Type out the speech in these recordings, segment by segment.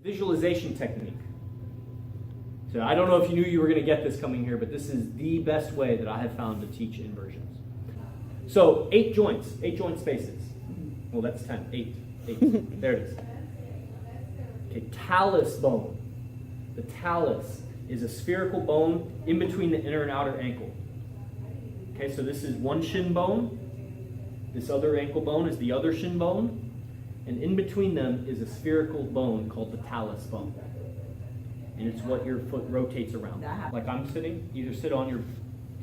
Visualization technique. So I don't know if you knew you were going to get this coming here, but this is the best way that I have found to teach inversions. So 8 joints, 8 joint spaces. Well, that's 10, 8. There it is. Okay, talus bone. The talus is a spherical bone in between the inner and outer ankle. Okay, so this is one shin bone. This other ankle bone is the other shin bone. And in between them is a spherical bone called the talus bone. And it's what your foot rotates around. Like I'm sitting, either sit on your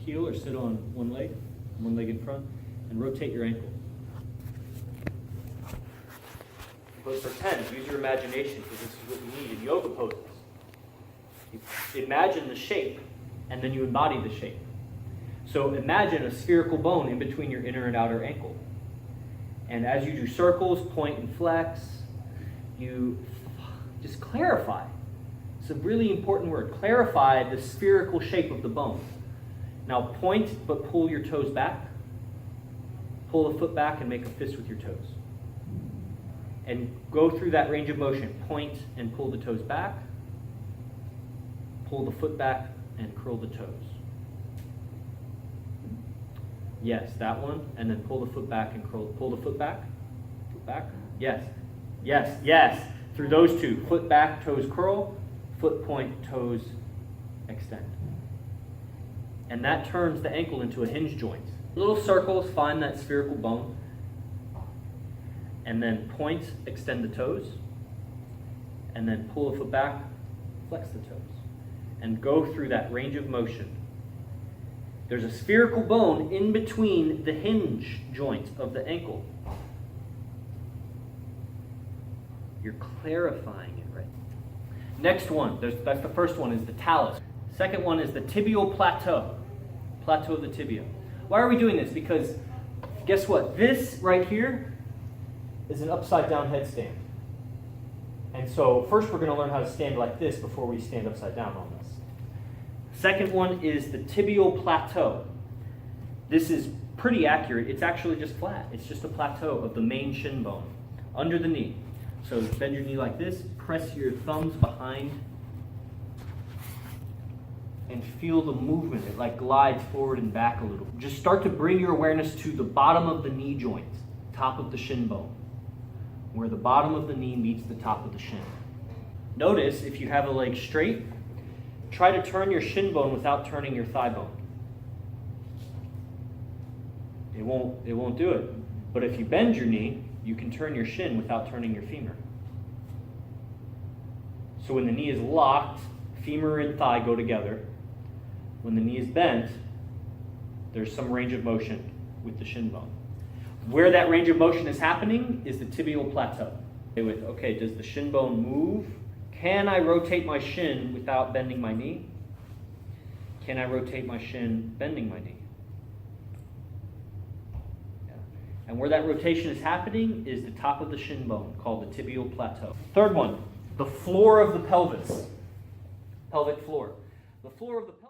heel or sit on one leg in front, and rotate your ankle. But for 10, use your imagination, because this is what you need in yoga poses. You imagine the shape, and then you embody the shape. So imagine a spherical bone in between your inner and outer ankle. And as you do circles, point and flex, you just clarify. It's a really important word. Clarify the spherical shape of the bone. Now point, but pull your toes back. Pull the foot back and make a fist with your toes. And go through that range of motion. Point and pull the toes back. Pull the foot back and curl the toes. Yes, that one. And then pull the foot back and curl. Pull the foot back. Foot back. Yes. Yes. Yes. Through those two. Foot back, toes curl. Foot point, toes extend. And that turns the ankle into a hinge joint. Little circles, find that spherical bone. And then point, extend the toes. And then pull the foot back, flex the toes. And go through that range of motion. There's a spherical bone in between the hinge joint of the ankle. You're clarifying it, right? Next one, that's the first one, is the talus. Second one is the tibial plateau. Plateau of the tibia. Why are we doing this? Because guess what? This right here is an upside down headstand. And so first we're going to learn how to stand like this before we stand upside down on this. Second one is the tibial plateau. This is pretty accurate. It's actually just flat. It's just a plateau of the main shin bone under the knee. So bend your knee like this, press your thumbs behind, and feel the movement. It like glides forward and back a little. Just start to bring your awareness to the bottom of the knee joint, top of the shin bone, where the bottom of the knee meets the top of the shin. Notice if you have a leg straight, try to turn your shin bone without turning your thigh bone. It won't do it. But if you bend your knee, you can turn your shin without turning your femur. So when the knee is locked, femur and thigh go together. When the knee is bent, there's some range of motion with the shin bone. Where that range of motion is happening is the tibial plateau. Okay, does the shin bone move? Can I rotate my shin without bending my knee? Can I rotate my shin bending my knee? And where that rotation is happening is the top of the shin bone, called the tibial plateau. Third one, the floor of the pelvis. Pelvic floor. The floor of the pelvis.